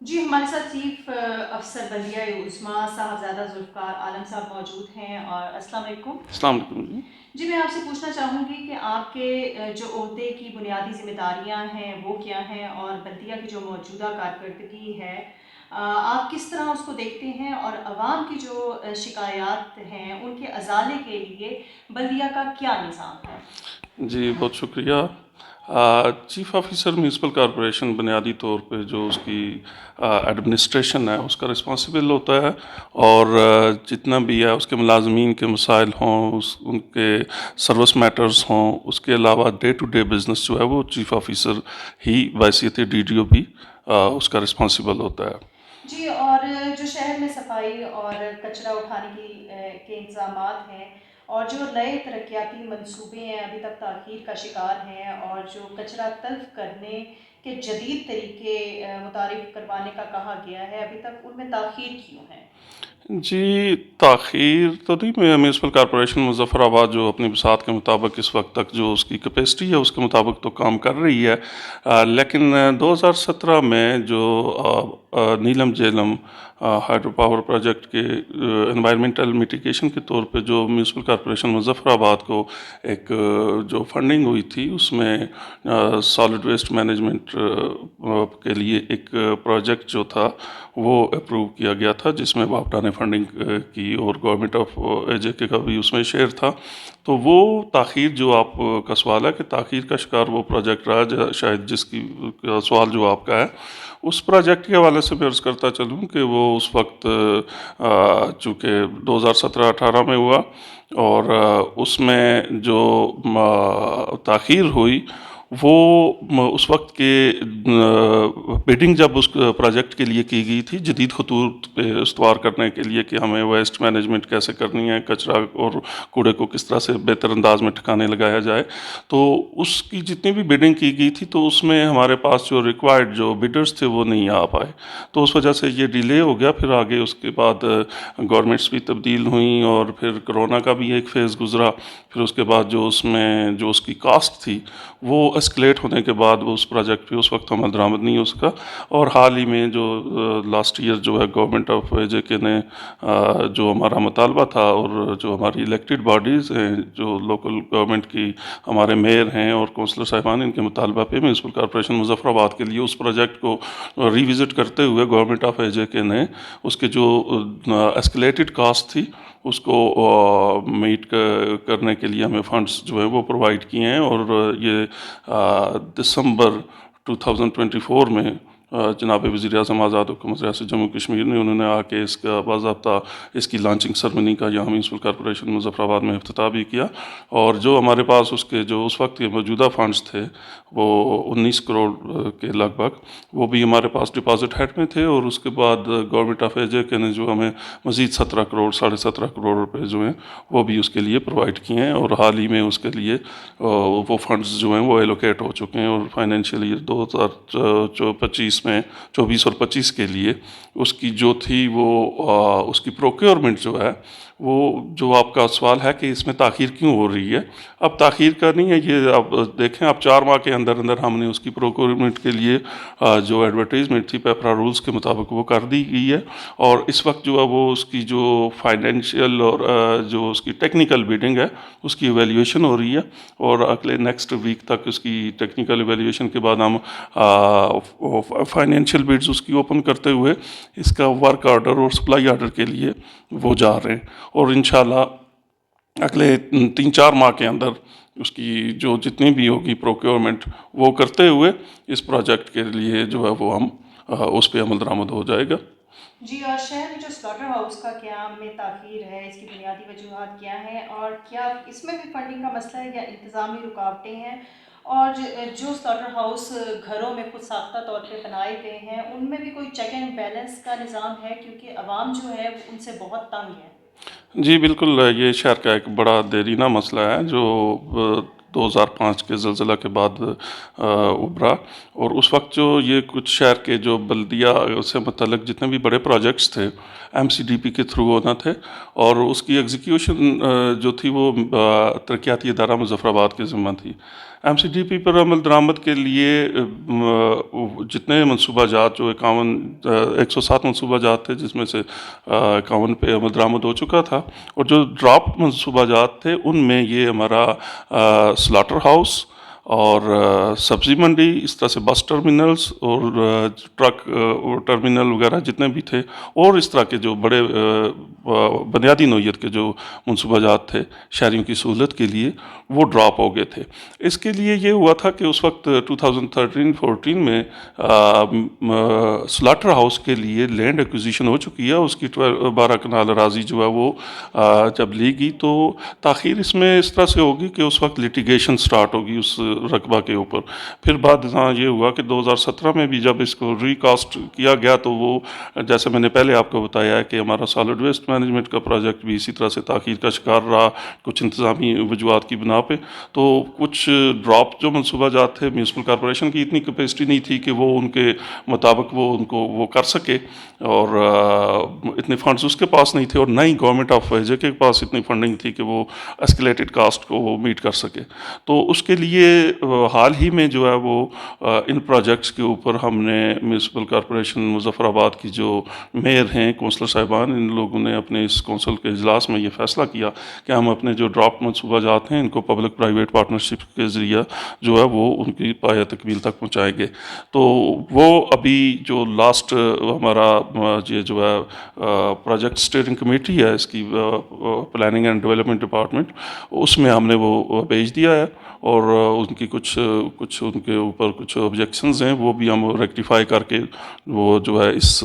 جی ہمارے ساتھ چیف افسر بلدیہ عظمیٰ صاحبزادہ ذوالفقار عالم صاحب موجود ہیں، اور السلام علیکم۔ السلام علیکم جی۔ جی میں آپ سے پوچھنا چاہوں گی کہ آپ کے جو عہدے کی بنیادی ذمہ داریاں ہیں وہ کیا ہیں، اور بلدیہ کی جو موجودہ کارکردگی ہے آپ کس طرح اس کو دیکھتے ہیں، اور عوام کی جو شکایات ہیں ان کے ازالے کے لیے بلدیہ کا کیا نظام ہے؟ جی بہت شکریہ۔ چیف آفیسر میونسپل کارپوریشن بنیادی طور پہ جو اس کی ایڈمنسٹریشن ہے اس کا رسپانسبل ہوتا ہے، اور جتنا بھی ہے اس کے ملازمین کے مسائل ہوں، ان کے سروس میٹرز ہوں، اس کے علاوہ ڈے ٹو ڈے بزنس جو ہے وہ چیف آفیسر ہی بحیثیت ڈی ڈی او بھی اس کا رسپانسبل ہوتا ہے۔ جی، اور جو شہر میں صفائی اور کچرا اٹھانے کے انتظامات ہیں، اور جو نئے ترقیاتی منصوبے ہیں ابھی تک تاخیر کا شکار ہیں، اور جو کچرا تلف کرنے کے جدید طریقے متعارف کروانے کا کہا گیا ہے، ابھی تک ان میں تاخیر کیوں ہے؟ جی تاخیر تو نہیں، میونسپل کارپوریشن مظفر آباد جو اپنی بساط کے مطابق اس وقت تک جو اس کی کیپیسٹی ہے اس کے مطابق تو کام کر رہی ہے، لیکن 2017 میں جو نیلم جیلم ہائیڈرو پاور پروجیکٹ کے انوائرمنٹل میٹیگیشن کے طور پہ جو میونسپل کارپوریشن مظفر آباد کو ایک جو فنڈنگ ہوئی تھی، اس میں سالڈ ویسٹ مینجمنٹ کے لیے ایک پروجیکٹ جو تھا وہ اپروو کیا گیا تھا، جس میں واپڈا نے فنڈنگ کی اور گورنمنٹ آف اے جے کے کا بھی اس میں شیئر تھا۔ تو وہ تاخیر جو آپ کا سوال ہے کہ تاخیر کا شکار وہ پروجیکٹ رہا، شاید جس کی سوال جو آپ کا ہے، اس پروجیکٹ کے حوالے سے میں عرض کرتا چلوں کہ وہ اس وقت چونکہ 2017-18 میں ہوا، اور اس میں جو تاخیر ہوئی وہ اس وقت کے بیڈنگ جب اس پروجیکٹ کے لیے کی گئی تھی جدید خطوط پہ استوار کرنے کے لیے کہ ہمیں ویسٹ مینجمنٹ کیسے کرنی ہے، کچرا اور کوڑے کو کس طرح سے بہتر انداز میں ٹھکانے لگایا جائے، تو اس کی جتنی بھی بیڈنگ کی گئی تھی تو اس میں ہمارے پاس جو ریکوائرڈ جو بیڈرز تھے وہ نہیں آ پائے، تو اس وجہ سے یہ ڈیلے ہو گیا۔ پھر آگے اس کے بعد گورنمنٹس بھی تبدیل ہوئیں، اور پھر کرونا کا بھی ایک فیز گزرا، پھر اس کے بعد جو اس میں جو اس کی کاسٹ تھی وہ اسکلیٹ ہونے کے بعد وہ اس پروجیکٹ پہ اس وقت عمل درآمد نہیں ہو سکا، اور حال ہی میں جو لاسٹ ایئر جو ہے گورنمنٹ آف اے جے کے نے جو ہمارا مطالبہ تھا، اور جو ہماری الیکٹڈ باڈیز ہیں جو لوکل گورنمنٹ کی ہمارے میئر ہیں اور کونسلر صاحبان، ان کے مطالبہ پہ میونسپل کارپوریشن مظفر آباد کے لیے اس پروجیکٹ کو ریوزٹ کرتے ہوئے گورنمنٹ آف اے جے کے نے اس کے جو اسکلیٹڈ کاسٹ تھی اس کو میٹ کرنے کے لیے ہمیں فنڈز جو ہیں وہ پرووائڈ کیے ہیں، اور یہ دسمبر 2024 میں جناب وزیر اعظم آزاد حکومت ریاست جموں کشمیر نے انہوں نے آ کے اس کا باضابطہ اس کی لانچنگ سرمنی کا یہاں میونسپل کارپوریشن مظفر آباد میں افتتاح بھی کیا، اور جو ہمارے پاس اس کے جو اس وقت کے موجودہ فنڈز تھے وہ 19 کروڑ کے لگ بھگ، وہ بھی ہمارے پاس ڈپازٹ ہیڈ میں تھے، اور اس کے بعد گورنمنٹ آف اے جے کے نے جو ہمیں مزید 17 کروڑ 17.5 کروڑ روپے جو ہیں وہ بھی اس کے لیے پرووائڈ کیے ہیں، اور حال ہی میں اس کے لیے وہ فنڈز جو ہیں وہ ایلوکیٹ ہو چکے ہیں، اور فائنینشیل ایئر 2025 میں 24 اور 25 کے لیے اس کی جو تھی وہ اس کی پروکیورمنٹ جو ہے وہ، جو آپ کا سوال ہے کہ اس میں تاخیر کیوں ہو رہی ہے، اب تاخیر کا نہیں ہے یہ، اب دیکھیں اب 4 ماہ کے اندر اندر ہم نے اس کی پروکیورمنٹ کے لیے جو ایڈورٹیزمنٹ تھی پیپرا رولز کے مطابق وہ کر دی گئی ہے، اور اس وقت جو ہے وہ اس کی جو فائنینشیل اور جو اس کی ٹیکنیکل بیڈنگ ہے اس کی ایویلیویشن ہو رہی ہے، اور اگلے نیکسٹ ویک تک اس کی ٹیکنیکل ایویلیویشن کے بعد ہم فائنینشیل بیڈز اس کی اوپن کرتے ہوئے اس کا ورک آرڈر اور سپلائی آرڈر کے لیے وہ جا رہے ہیں، اور انشاءاللہ اگلے 3-4 ماہ کے اندر اس کی جو جتنی بھی ہوگی پروکیورمنٹ وہ کرتے ہوئے اس پروجیکٹ کے لیے جو ہے وہ ہم اس پہ عمل درآمد ہو جائے گا۔ جی، اور شہر میں جو سلاٹر ہاؤس کا قیام میں تاخیر ہے، اس کی بنیادی وجوہات کیا ہیں، اور کیا اس میں بھی فنڈنگ کا مسئلہ ہے یا انتظامی رکاوٹیں ہیں، اور جو سلاٹر ہاؤس گھروں میں خود ساختہ طور پہ بنائے گئے ہیں ان میں بھی کوئی چیک اینڈ بیلنس کا نظام ہے، کیونکہ عوام جو ہے وہ ان سے بہت تنگ ہے؟ جی بالکل، یہ شہر کا ایک بڑا دیرینہ مسئلہ ہے جو 2005 کے زلزلہ کے بعد ابھرا، اور اس وقت جو یہ کچھ شہر کے جو بلدیہ سے متعلق جتنے بھی بڑے پروجیکٹس تھے ایم سی ڈی پی کے تھرو ہونا تھے، اور اس کی ایگزیکیوشن جو تھی وہ ترقیاتی ادارہ مظفر آباد کے ذمہ تھی، ایم سی ڈی پی پر عمل درآمد کے لیے جتنے منصوبہ جات جو 107 منصوبہ جات تھے، جس میں سے 51 پہ عمل درآمد ہو چکا تھا، اور جو ڈراپ منصوبہ جات تھے ان میں یہ ہمارا سلاٹر ہاؤس اور سبزی منڈی، اس طرح سے بس ٹرمینلز اور ٹرک ٹرمینل وغیرہ جتنے بھی تھے، اور اس طرح کے جو بڑے بنیادی نوعیت کے جو منصوبہ جات تھے شہریوں کی سہولت کے لیے، وہ ڈراپ ہو گئے تھے۔ اس کے لیے یہ ہوا تھا کہ اس وقت 2013-14 میں سلاٹر ہاؤس کے لیے لینڈ ایکوزیشن ہو چکی ہے، اس کی 12 کنال اراضی جو ہے وہ جب لی گئی، تو تاخیر اس میں اس طرح سے ہوگی کہ اس وقت لیٹیگیشن سٹارٹ ہوگی اس رقبہ کے اوپر۔ پھر بعد یہ ہوا کہ 2017 میں بھی جب اس کو ریکاسٹ کیا گیا، تو وہ جیسے میں نے پہلے آپ کو بتایا ہے کہ ہمارا سالڈ ویسٹ مینجمنٹ کا پروجیکٹ بھی اسی طرح سے تاخیر کا شکار رہا، کچھ انتظامی وجوہات کی بنا پہ۔ تو کچھ ڈراپ جو منصوبہ جات تھے، میونسپل کارپوریشن کی اتنی کیپیسٹی نہیں تھی کہ وہ ان کے مطابق وہ کر سکے، اور اتنے فنڈز اس کے پاس نہیں تھے، اور نہ ہی گورنمنٹ آف ویجے کے پاس اتنی فنڈنگ تھی کہ وہ اسکیلیٹڈ کاسٹ کو وہ میٹ کر سکے۔ تو اس کے لیے حال ہی میں جو ہے وہ ان پروجیکٹس کے اوپر ہم نے میونسپل کارپوریشن مظفر آباد کی جو میئر ہیں، کونسلر صاحبان، ان لوگوں نے اپنے اس کونسل کے اجلاس میں یہ فیصلہ کیا کہ ہم اپنے جو ڈراپ منصوبہ جات ہیں ان کو پبلک پرائیویٹ پارٹنرشپ کے ذریعہ جو ہے وہ ان کی پایہ تکمیل تک پہنچائیں گے۔ تو وہ ابھی جو لاسٹ ہمارا یہ جو ہے پروجیکٹ اسٹیئرنگ کمیٹی ہے، اس کی پلاننگ اینڈ ڈیولپمنٹ ڈپارٹمنٹ، اس میں ہم نے وہ بھیج دیا ہے، اور ان کی کچھ ان کے اوپر کچھ آبجیکشنز ہیں، وہ بھی ہم ریکٹیفائی کر کے وہ جو ہے اس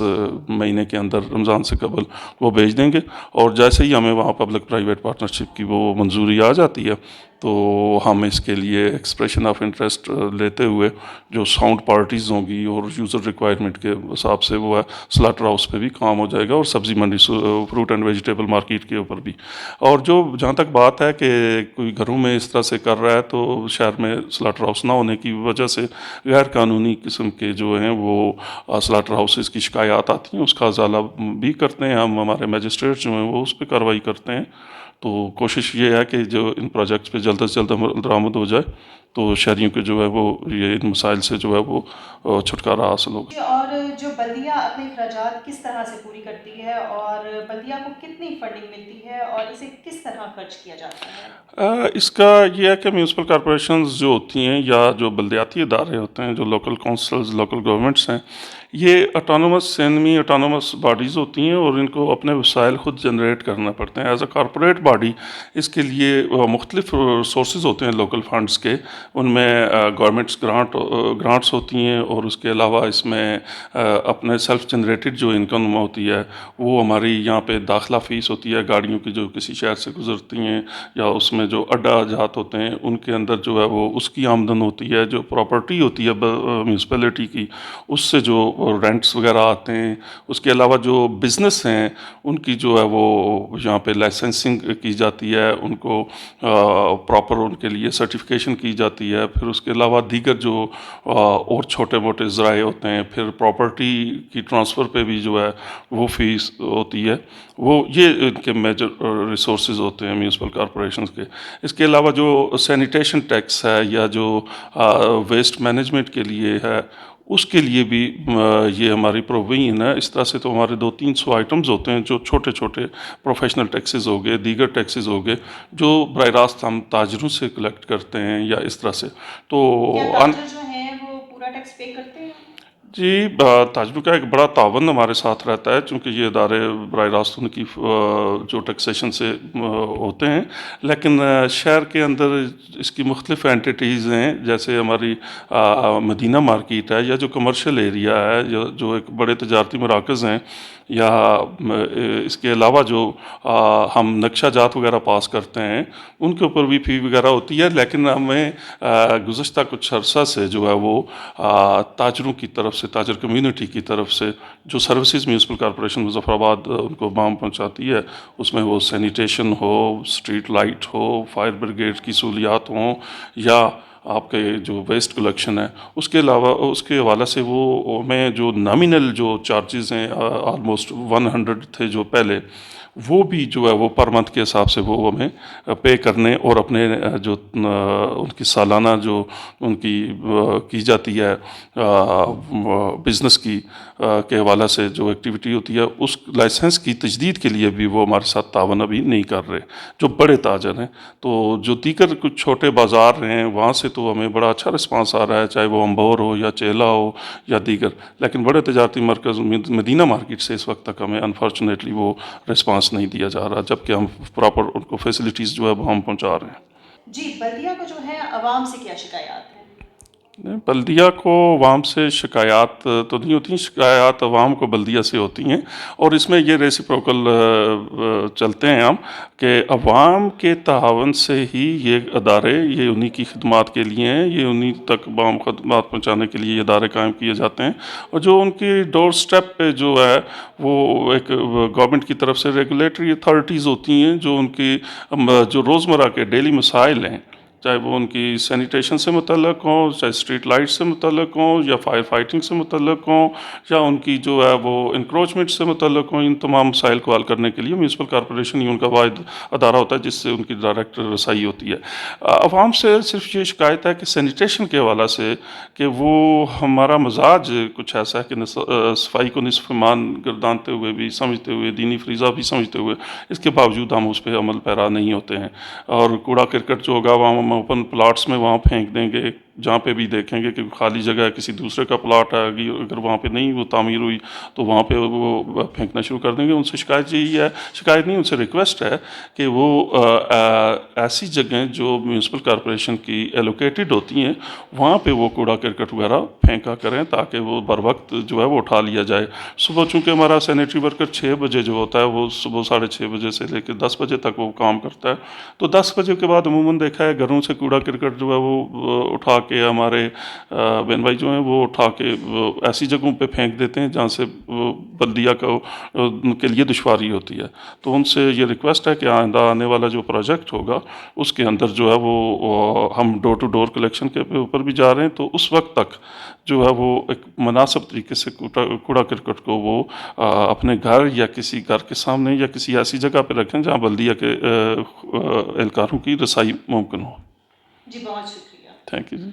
مہینے کے اندر رمضان سے قبل وہ بھیج دیں گے۔ اور جیسے ہی ہمیں وہاں پبلک پرائیویٹ پارٹنرشپ کی وہ منظوری آ جاتی ہے، تو ہم اس کے لیے ایکسپریشن آف انٹرسٹ لیتے ہوئے جو ساؤنڈ پارٹیز ہوں گی اور یوزر ریکوائرمنٹ کے حساب سے وہ ہے سلاٹر ہاؤس پہ بھی کام ہو جائے گا، اور سبزی منڈی فروٹ اینڈ ویجیٹیبل مارکیٹ کے اوپر بھی۔ اور جہاں تک بات ہے کہ کوئی گھروں میں اس طرح سے کر رہا ہے، تو شہر میں سلاٹر ہاؤس نہ ہونے کی وجہ سے غیر قانونی قسم کے جو ہیں وہ سلاٹر ہاؤسز کی شکایات آتی ہیں، اس کا ازالہ بھی کرتے ہیں ہم، ہمارے میجسٹریٹ جو ہیں وہ اس پہ کارروائی کرتے ہیں۔ تو کوشش یہ ہے کہ جو ان پروجیکٹس پہ جلد از جلد درآمد ہو جائے، تو شہریوں کے جو ہے وہ یہ ان مسائل سے جو ہے وہ چھٹکارا حاصل ہوگا۔ اور جو بلدیہ اپنے اخراجات کس طرح سے پوری کرتی ہے، اور بلدیہ کو کتنی فنڈنگ ملتی ہے، اور اسے کس طرح خرچ کیا جاتا ہے؟ اس کا یہ ہے کہ میونسپل کارپوریشنز جو ہوتی ہیں یا جو بلدیاتی ادارے ہوتے ہیں، جو لوکل کونسلز، لوکل گورنمنٹس ہیں، یہ اٹانومس سیمی اٹانومس باڈیز ہوتی ہیں، اور ان کو اپنے وسائل خود جنریٹ کرنا پڑتے ہیں۔ ایز اے کارپوریٹ باڈی اس کے لیے مختلف سورسز ہوتے ہیں لوکل فنڈز کے، ان میں گورنمنٹس گرانٹس ہوتی ہیں، اور اس کے علاوہ اس میں اپنے سیلف جنریٹڈ جو انکم ہوتی ہے، وہ ہماری یہاں پہ داخلہ فیس ہوتی ہے گاڑیوں کی جو کسی شہر سے گزرتی ہیں، یا اس میں جو اڈا جات ہوتے ہیں ان کے اندر جو ہے وہ اس کی آمدن ہوتی ہے، جو پراپرٹی ہوتی ہے میونسپلٹی کی، اس سے جو رینٹس وغیرہ آتے ہیں، اس کے علاوہ جو بزنس ہیں ان کی جو ہے وہ یہاں پہ لائسنسنگ کی جاتی ہے، ان کو پراپر ان کے لیے سرٹیفکیشن کی جاتی ہے، پھر اس کے علاوہ دیگر جو اور چھوٹے موٹے ذرائع ہوتے ہیں، پھر پراپرٹی کی ٹرانسفر پہ بھی جو ہے وہ فیس ہوتی ہے، وہ یہ ان کے میجر ریسورسز ہوتے ہیں میونسپل کارپوریشنز کے۔ اس کے علاوہ جو سینیٹیشن ٹیکس ہے یا جو ویسٹ مینجمنٹ کے لیے ہے، اس کے لیے بھی یہ ہماری پروویژن ہے۔ اس طرح سے تو ہمارے 200-300 آئٹمز ہوتے ہیں جو چھوٹے چھوٹے پروفیشنل ٹیکسز ہو گئے، دیگر ٹیکسز ہو گئے، جو براہ راست ہم تاجروں سے کلیکٹ کرتے ہیں یا اس طرح سے۔ تو کیا تاجر جو ہیں وہ پورا ٹیکس پے کرتے ہیں؟ جی، تاجروں کا ایک بڑا تعاون ہمارے ساتھ رہتا ہے، چونکہ یہ ادارے براہ راست ان کی جو ٹیکسیشن سے ہوتے ہیں، لیکن شہر کے اندر اس کی مختلف اینٹیٹیز ہیں، جیسے ہماری مدینہ مارکیٹ ہے، یا جو کمرشل ایریا ہے، جو ایک بڑے تجارتی مراکز ہیں، یا اس کے علاوہ جو ہم نقشہ جات وغیرہ پاس کرتے ہیں ان کے اوپر بھی فی وغیرہ ہوتی ہے، لیکن ہمیں گزشتہ کچھ عرصہ سے جو ہے وہ تاجروں کی طرف سے، تاجر کمیونٹی کی طرف سے جو سروسز میونسپل کارپوریشن مظفر آباد ان کو بام پہنچاتی ہے، اس میں وہ سینیٹیشن ہو، اسٹریٹ لائٹ ہو، فائر بریگیڈ کی سہولیات ہوں، یا آپ کے جو ویسٹ کلیکشن ہے، اس کے علاوہ اس کے حوالے سے وہ میں جو نامینل جو چارجز ہیں آلموسٹ 100 تھے جو پہلے، وہ بھی جو ہے وہ پر منتھ کے حساب سے وہ ہمیں پے کرنے اور اپنے جو ان کی سالانہ جو ان کی جاتی ہے بزنس کی کے حوالے سے جو ایکٹیویٹی ہوتی ہے اس لائسنس کی تجدید کے لیے بھی وہ ہمارے ساتھ تعاون ابھی نہیں کر رہے جو بڑے تاجر ہیں. تو جو دیگر کچھ چھوٹے بازار ہیں وہاں سے تو ہمیں بڑا اچھا رسپانس آ رہا ہے, چاہے وہ امبور ہو یا چیلا ہو یا دیگر, لیکن بڑے تجارتی مرکز مدینہ مارکیٹ سے اس وقت تک ہمیں انفارچونیٹلی وہ رسپانس نہیں دیا جا رہا, جبکہ ہم پراپر ان کو فیسلٹیز جو ہے وہ ہم پہنچا رہے ہیں. جی بلدیہ کو جو ہے عوام سے کیا شکایات ہیں؟ بلدیہ کو عوام سے شکایات تو نہیں ہوتی ہیں, شکایات عوام کو بلدیہ سے ہوتی ہیں, اور اس میں یہ ریسیپروکل چلتے ہیں ہم کہ عوام کے تعاون سے ہی یہ ادارے یہ انہی کی خدمات کے لیے ہیں, یہ انہی تک عام خدمات پہنچانے کے لیے یہ ادارے قائم کیے جاتے ہیں, اور جو ان کی ڈور سٹیپ پہ جو ہے وہ ایک گورنمنٹ کی طرف سے ریگولیٹری اتھارٹیز ہوتی ہیں جو ان کی جو روزمرہ کے ڈیلی مسائل ہیں, چاہے وہ ان کی سینیٹیشن سے متعلق ہوں, چاہے اسٹریٹ لائٹ سے متعلق ہوں, یا فائر فائٹنگ سے متعلق ہوں, یا ان کی جو ہے وہ انکروچمنٹ سے متعلق ہوں, ان تمام مسائل کو حل کرنے کے لیے میونسپل کارپوریشن ہی ان کا واحد ادارہ ہوتا ہے جس سے ان کی ڈائریکٹ رسائی ہوتی ہے. عوام سے صرف یہ شکایت ہے کہ سینیٹیشن کے حوالے سے کہ وہ ہمارا مزاج کچھ ایسا ہے کہ صفائی کو نصف ایمان گردانتے ہوئے بھی سمجھتے ہوئے, دینی فریضہ بھی سمجھتے ہوئے, اس کے باوجود ہم اس پہ عمل پیرا نہیں ہوتے ہیں. اور کوڑا کرکٹ جو ہوگا وہاں ہم اوپن پلاٹس میں وہاں پھینک دیں گے, جہاں پہ بھی دیکھیں گے کہ خالی جگہ ہے کسی دوسرے کا پلاٹ ہے, اگر وہاں پہ نہیں وہ تعمیر ہوئی تو وہاں پہ وہ پھینکنا شروع کر دیں گے. ان سے شکایت یہی ہے, شکایت نہیں ان سے ریکویسٹ ہے کہ وہ ایسی جگہیں جو میونسپل کارپوریشن کی ایلوکیٹڈ ہوتی ہیں وہاں پہ وہ کوڑا کرکٹ وغیرہ پھینکا کریں تاکہ وہ بر وقت جو ہے وہ اٹھا لیا جائے. صبح چونکہ ہمارا سینیٹری ورکر 6 بجے جو ہوتا ہے وہ صبح 6:30 بجے سے لے کے 10 بجے تک وہ کام کرتا ہے, تو 10 بجے کے بعد عموماً دیکھا ہے گھروں سے کوڑا کرکٹ جو ہے وہ اٹھا کے ہمارے بہن بھائی جو ہیں وہ اٹھا کے ایسی جگہوں پہ پھینک دیتے ہیں جہاں سے بلدیہ کو ان کے لیے دشواری ہوتی ہے. تو ان سے یہ ریکویسٹ ہے کہ آئندہ آنے والا جو پروجیکٹ ہوگا اس کے اندر جو ہے وہ ہم ڈور ٹو ڈور کلیکشن کے اوپر بھی جا رہے ہیں, تو اس وقت تک جو ہے وہ ایک مناسب طریقے سے کوڑا کرکٹ کو وہ اپنے گھر یا کسی گھر کے سامنے یا کسی ایسی جگہ پہ رکھیں جہاں بلدیہ کے اہلکاروں کی رسائی ممکن ہو. جی بہت شکریہ. Thank you G.